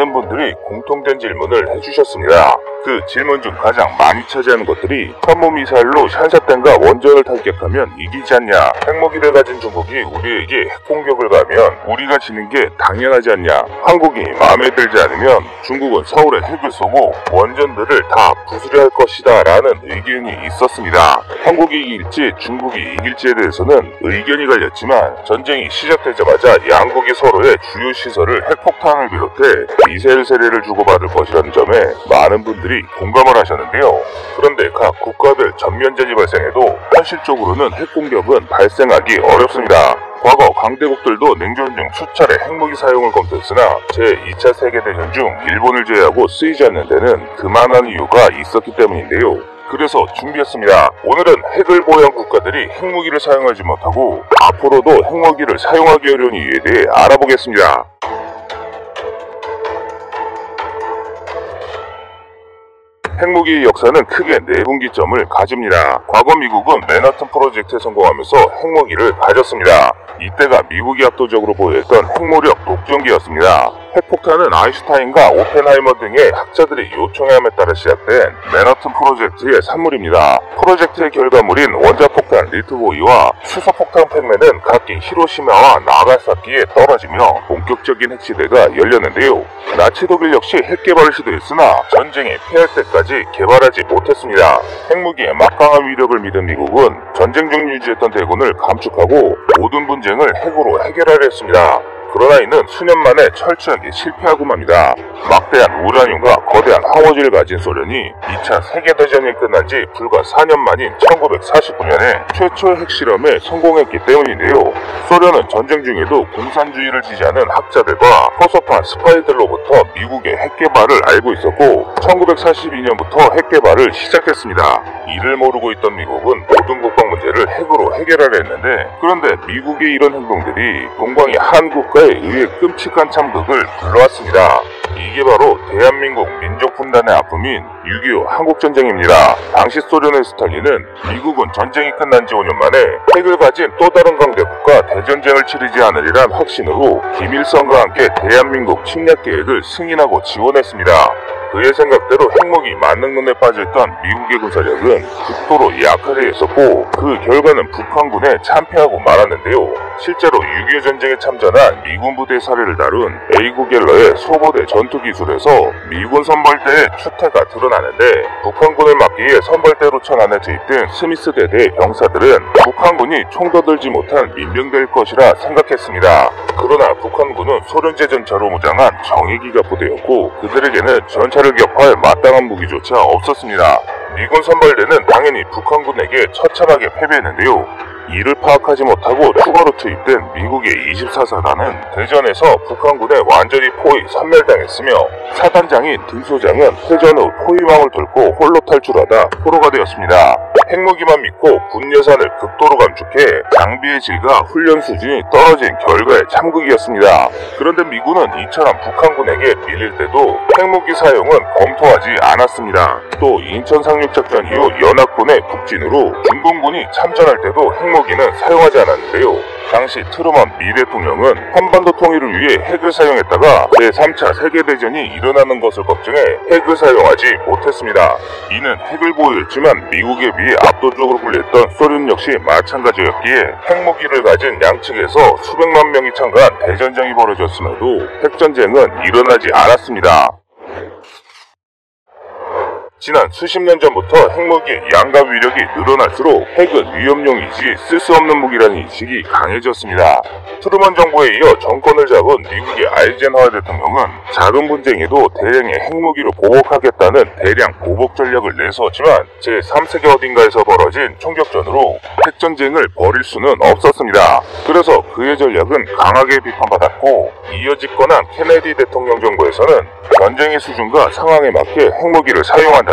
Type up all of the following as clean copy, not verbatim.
많은 분들이 공통된 질문을 해주셨습니다. 그 질문 중 가장 많이 차지하는 것들이 현무미사일로 샨샤댐과 원전을 타격하면 이기지 않냐, 핵무기를 가진 중국이 우리에게 핵공격을 가하면 우리가 지는 게 당연하지 않냐, 한국이 마음에 들지 않으면 중국은 서울에 핵을 쏘고 원전들을 다 부수려 할 것이다 라는 의견이 있었습니다. 한국이 이길지 중국이 이길지에 대해서는 의견이 갈렸지만 전쟁이 시작되자마자 양국이 서로의 주요 시설을 핵폭탄을 비롯해 미사일 세례를 주고받을 것이라는 점에 많은 분들이 공감을 하셨는데요. 그런데 각 국가들 전면전이 발생해도 현실적으로는 핵공격은 발생하기 어렵습니다. 과거 강대국들도 냉전 중 수차례 핵무기 사용을 검토했으나 제2차 세계대전 중 일본을 제외하고 쓰이지 않는 데는 그만한 이유가 있었기 때문인데요. 그래서 준비했습니다. 오늘은 핵을 보유한 국가들이 핵무기를 사용하지 못하고 앞으로도 핵무기를 사용하기 어려운 이유에 대해 알아보겠습니다. 핵무기의 역사는 크게 네 분기점을 가집니다. 과거 미국은 맨하튼 프로젝트에 성공하면서 핵무기를 가졌습니다. 이때가 미국이 압도적으로 보유했던 핵무력 독점기였습니다. 핵폭탄은 아인슈타인과 오펜하이머 등의 학자들이 요청함에 따라 시작된 맨하튼 프로젝트의 산물입니다. 프로젝트의 결과물인 원자폭탄 리트보이와 수소폭탄 팩맨은 각기 히로시마와 나가사키에 떨어지며 본격적인 핵시대가 열렸는데요. 나치 독일 역시 핵 개발을 시도했으나 전쟁에 패할 때까지 개발하지 못했습니다. 핵무기의 막강한 위력을 믿은 미국은 전쟁 중 유지했던 대군을 감축하고 모든 분쟁을 핵으로 해결하려 했습니다. 그러나 이는 수년 만에 철저하게 실패하고 맙니다. 막대한 우라늄과 거대한 항우지를 가진 소련이 2차 세계대전이 끝난 지 불과 4년 만인 1949년에 최초의 핵실험에 성공했기 때문인데요. 소련은 전쟁 중에도 공산주의를 지지하는 학자들과 포섭한 스파이들로부터 미국의 핵개발을 알고 있었고 1942년부터 핵개발을 시작했습니다. 이를 모르고 있던 미국은 모든 국방 문제를 핵으로 해결하려 했는데, 그런데 미국의 이런 행동들이 동방의 한 국가에 의해 끔찍한 참극을 불러왔습니다. 이게 바로 대한민국 민족 분단의 아픔인 6.25 한국전쟁입니다. 당시 소련의 스탈린은 미국은 전쟁이 끝난 지 5년 만에 핵을 가진 또 다른 강대국과 대전쟁을 치르지 않으리란 확신으로 김일성과 함께 대한민국 침략 계획을 승인하고 지원했습니다. 그의 생각대로 핵무기 만능론에 빠져있던 미국의 군사력은 극도로 약화되어 있었고 그 결과는 북한군에 참패하고 말았는데요. 실제로 6.25 전쟁에 참전한 미군 부대의 사례를 다룬 에이구 갤러의 소거대 전투기술에서 미군 선발대의 추태가 드러나는데, 북한군을 막기 위해 선발대로 천안에 투입된 스미스 대대의 병사들은 북한군이 총도 들지 못한 민병대일 것이라 생각했습니다. 그러나 북한군은 소련제 전차로 무장한 정예기갑 부대였고 그들에게는 전차를 격파할 마땅한 무기조차 없었습니다. 미군 선발대는 당연히 북한군에게 처참하게 패배했는데요. 이를 파악하지 못하고 추가로 투입된 미국의 24사단은 대전에서 북한군에 완전히 포위 섬멸당했으며 사단장인 등소장은 회전 후 포위망을 뚫고 홀로 탈출하다 포로가 되었습니다. 핵무기만 믿고 군 예산을 극도로 감축해 장비의 질과 훈련 수준이 떨어진 결과의 참극이었습니다. 그런데 미군은 이처럼 북한군에게 밀릴 때도 핵무기 사용은 검토하지 않았습니다. 또 인천 상륙작전 이후 연합군의 북진으로 중공군이 참전할 때도 핵무기는 사용하지 않았는데요. 당시 트루먼 미 대통령은 한반도 통일을 위해 핵을 사용했다가 제3차 세계대전이 일어나는 것을 걱정해 핵을 사용하지 못했습니다. 이는 핵을 보유했지만 미국에 비해 압도적으로 불리했던 소련 역시 마찬가지였기에 핵무기를 가진 양측에서 수백만 명이 참가한 대전쟁이 벌어졌음에도 핵전쟁은 일어나지 않았습니다. 지난 수십 년 전부터 핵무기의 양과 위력이 늘어날수록 핵은 위험용이지 쓸 수 없는 무기라는 인식이 강해졌습니다. 트루먼 정부에 이어 정권을 잡은 미국의 아이젠하워 대통령은 작은 분쟁에도 대량의 핵무기로 보복하겠다는 대량 보복 전략을 내세웠지만 제3세계 어딘가에서 벌어진 총격전으로 핵전쟁을 벌일 수는 없었습니다. 그래서 그의 전략은 강하게 비판받았고, 이어 집권한 케네디 대통령 정부에서는 전쟁의 수준과 상황에 맞게 핵무기를 사용한다는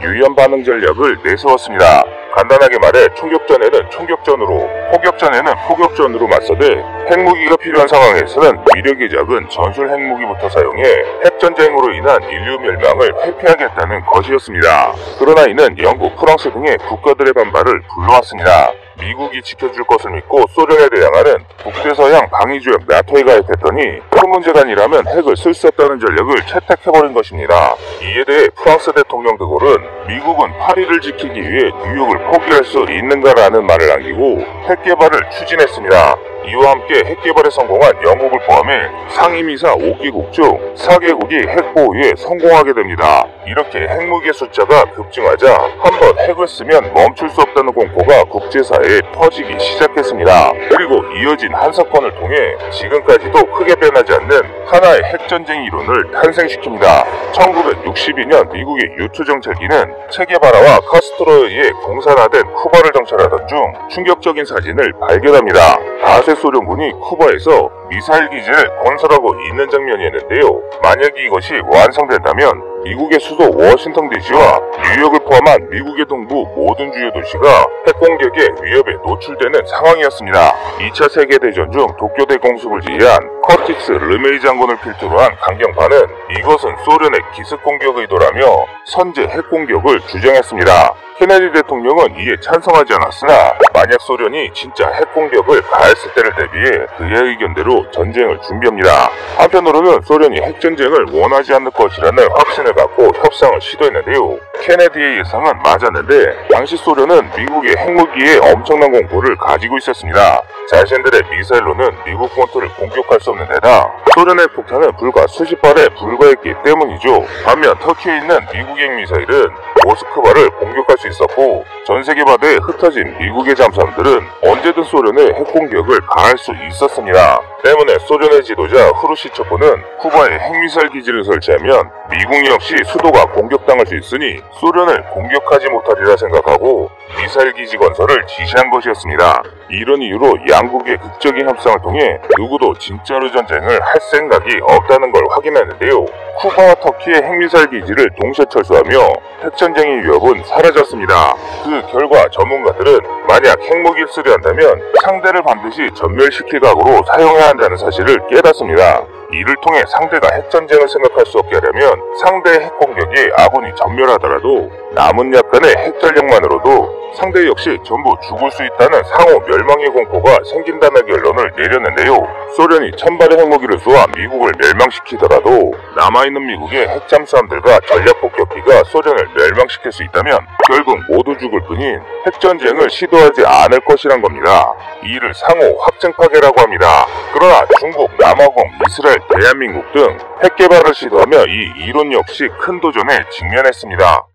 유연 반응 전략을 내세웠습니다. 간단하게 말해 총격전에는 총격전으로, 포격전에는 포격전으로 맞서되 핵무기가 필요한 상황에서는 위력이 작은 전술 핵무기부터 사용해 핵전쟁으로 인한 인류 멸망을 회피하겠다는 것이었습니다. 그러나 이는 영국, 프랑스 등의 국가들의 반발을 불러왔습니다. 미국이 지켜줄 것을 믿고 소련에 대항하는 북대서양 방위조약 나토에 가입했더니 큰 문제가 아니라면 핵을 쓸 수 없다는 전략을 채택해버린 것입니다. 이에 대해 프랑스 대통령 드골은 미국은 파리를 지키기 위해 뉴욕을 포기할 수 있는가라는 말을 남기고 핵 개발을 추진했습니다. 이와 함께 핵 개발에 성공한 영국을 포함해 상임이사 5개국 중 4개국이 핵 보유에 성공하게 됩니다. 이렇게 핵무기의 숫자가 급증하자 한번 핵을 쓰면 멈출 수 없다는 공포가 국제사회에 퍼지기 시작했습니다. 그리고 이어진 한 사건을 통해 지금까지도 크게 변하지 않는 하나의 핵전쟁 이론을 탄생시킵니다. 1962년 미국의 유투 정찰기는 체게바라와 카스트로에 의해 공산화된 쿠바를 정찰하던 중 충격적인 사진을 발견합니다. 다세 소련군이 쿠바에서 미사일 기지를 건설하고 있는 장면이었는데요. 만약 이것이 완성된다면 미국의 수도 워싱턴 DC와 뉴욕을 포함한 미국의 동부 모든 주요 도시가 핵공격의 위협에 노출되는 상황이었습니다. 2차 세계대전 중 도쿄대 공습을 지휘한 커티스 르메이 장군을 필두로 한 강경파는 이것은 소련의 기습 공격 의도라며 선제 핵공격을 주장했습니다. 케네디 대통령은 이에 찬성하지 않았으나 만약 소련이 진짜 핵공격을 가했을 때를 대비해 그의 의견대로 전쟁을 준비합니다. 한편으로는 소련이 핵전쟁을 원하지 않는 것이라는 확신을 갖고 협상을 시도했는데요. 케네디의 예상은 맞았는데 당시 소련은 미국의 핵무기에 엄청난 공포를 가지고 있었습니다. 자신들의 미사일로는 미국 본토를 공격할 수 없는 데다 소련의 폭탄은 불과 수십 발에 불과했기 때문이죠. 반면 터키에 있는 미국의 미사일은 모스크바를 공격할 수 있었고 전세계 바다에 흩어진 미국의 잠수함들은 언제든 소련의 핵공격을 가할 수 있었습니다. 때문에 소련의 지도자 후르시초프는 쿠바에 핵미사일 기지를 설치하면 미국 역시 수도가 공격당할 수 있으니 소련을 공격하지 못하리라 생각하고 미사일 기지 건설을 지시한 것이었습니다. 이런 이유로 양국의 극적인 협상을 통해 누구도 진짜로 전쟁을 할 생각이 없다는 걸 확인했는데요. 쿠바와 터키의 핵미사일 기지를 동시에 철수하며 핵전쟁의 위협은 사라졌습니다. 그 결과 전문가들은 만약 핵무기를 쓰려 한다면 상대를 반드시 전멸시킬 각오로 사용해야 한다는 사실을 깨닫습니다. 이를 통해 상대가 핵전쟁을 생각할 수 없게 하려면 상대의 핵공격이 아군이 전멸하더라도 남은 약간의 핵전력만으로도 상대 역시 전부 죽을 수 있다는 상호 멸망의 공포가 생긴다는 결론을 내렸는데요. 소련이 1000발의 핵무기를 쏘아 미국을 멸망시키더라도 남아있는 미국의 핵잠수함들과 전략폭격기가 소련을 멸망시킬 수 있다면 결국 모두 죽을 뿐인 핵전쟁을 시도하지 않을 것이란 겁니다. 이를 상호 확증 파괴라고 합니다. 그러나 중국, 남아공, 이스라엘, 대한민국 등 핵 개발을 시도하며 이 이론 역시 큰 도전에 직면했습니다.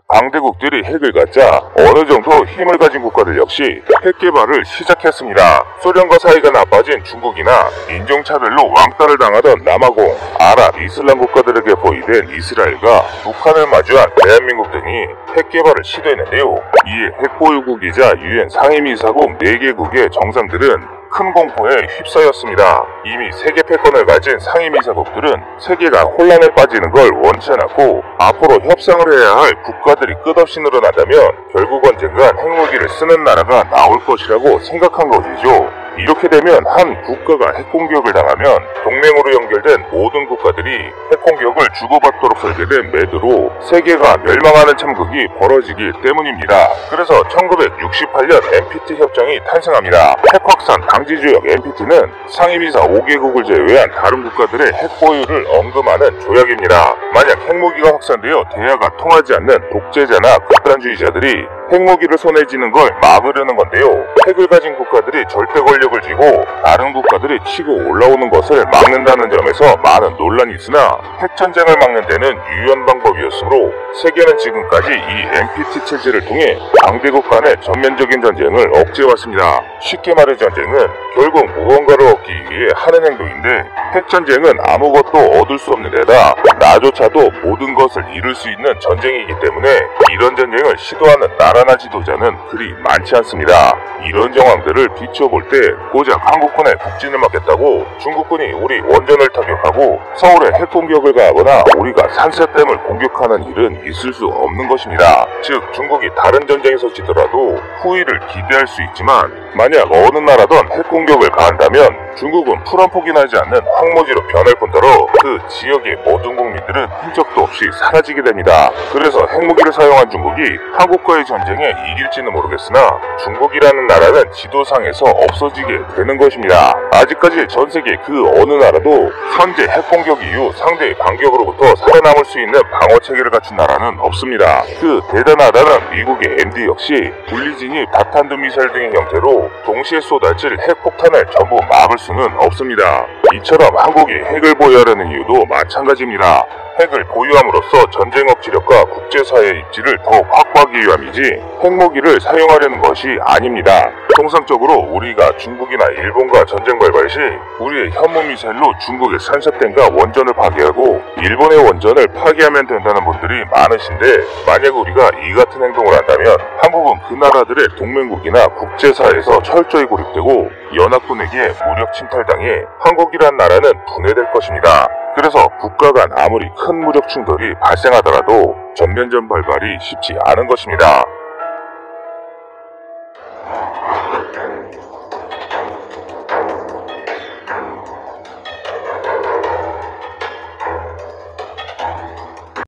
강대국들이 핵을 갖자 어느 정도 힘을 가진 국가들 역시 핵 개발을 시작했습니다. 소련과 사이가 나빠진 중국이나 인종차별로 왕따를 당하던 남아공, 아랍, 이슬람 국가들에게 포위된 이스라엘과 북한을 마주한 대한민국 등이 핵 개발을 시도했는데요. 이에 핵보유국이자 유엔 상임이사국 4개국의 정상들은 큰 공포에 휩싸였습니다. 이미 세계 패권을 가진 상임이사국들은 세계가 혼란에 빠지는 걸 원치 않았고 앞으로 협상을 해야 할 국가들이 끝없이 늘어난다면 결국 언젠간 핵무기를 쓰는 나라가 나올 것이라고 생각한 것이죠. 이렇게 되면 한 국가가 핵공격을 당하면 동맹으로 연결된 모든 국가들이 핵공격을 주고받도록 설계된 매듭으로 세계가 멸망하는 참극이 벌어지기 때문입니다. 그래서 1968년 NPT 협정이 탄생합니다. 핵확산 방지조약 NPT는 상임이사 5개국을 제외한 다른 국가들의 핵보유를 언급하는 조약입니다. 만약 핵무기가 확산되어 대화가 통하지 않는 독재자나 극단주의자들이 핵무기를 손에 쥐는 걸 막으려는 건데요. 핵을 가진 국가들이 절대 권력을 쥐고 다른 국가들이 치고 올라오는 것을 막는다는 점에서 많은 논란이 있으나 핵전쟁을 막는 데는 유효한 방법이었으므로 세계는 지금까지 이 NPT 체제를 통해 강대국 간의 전면적인 전쟁을 억제해왔습니다. 쉽게 말해 전쟁은 결국 무언가를 얻기 위해 하는 행동인데 핵전쟁은 아무것도 얻을 수 없는 데다 나조차도 모든 것을 잃을 수 있는 전쟁이기 때문에 이런 전쟁을 시도하는 나라나 지도자는 그리 많지 않습니다. 이런 정황들을 비춰볼 때 고작 한국군의 북진을 막겠다고 중국군이 우리 원전을 타격하고 서울에 핵공격을 가하거나 우리가 산세댐을 공격하는 일은 있을 수 없는 것입니다. 즉 중국이 다른 전쟁에서 지더라도 후위를 기대할 수 있지만 만약 어느 나라든 핵공격을 가한다면 중국은 풀 한 폭이 나지 않는 황무지로 변할 뿐더러 그 지역의 모든 국민들은 흔적도 없이 사라지게 됩니다. 그래서 핵무기를 사용한 중국이 한국과의 전쟁에 이길지는 모르겠으나 중국이라는 나라는 지도상에서 없어지게 되는 것입니다. 아직까지 전 세계 그 어느 나라도 현재 핵공격 이후 상대의 반격으로부터 살아남을 수 있는 방어 체계를 갖춘 나라는 없습니다. 그 대단하다는 미국의 MD 역시 분리진입 다탄두 미사일 등의 형태로 동시에 쏟아질 핵폭탄을 전부 막을 수는 없습니다. 이처럼 한국이 핵을 보유하려는 이유도 마찬가지입니다. 핵을 보유함으로써 전쟁 억지력과 국제사회의 입지를 더욱 확보하기 위함이지 핵무기를 사용하려는 것이 아닙니다. 통상적으로 우리가 중국이나 일본과 전쟁 발발 시 우리의 현무미사일로 중국의 산샤댐과 원전을 파괴하고 일본의 원전을 파괴하면 된다는 분들이 많으신데, 만약 우리가 이 같은 행동을 한다면 한국은 그 나라들의 동맹국이나 국제사회에서 철저히 고립되고 연합군에게 무력 침탈당해 한국이란 나라는 분해될 것입니다. 그래서 국가 간 아무리 큰 무력 충돌이 발생하더라도 전면전 발발이 쉽지 않은 것입니다.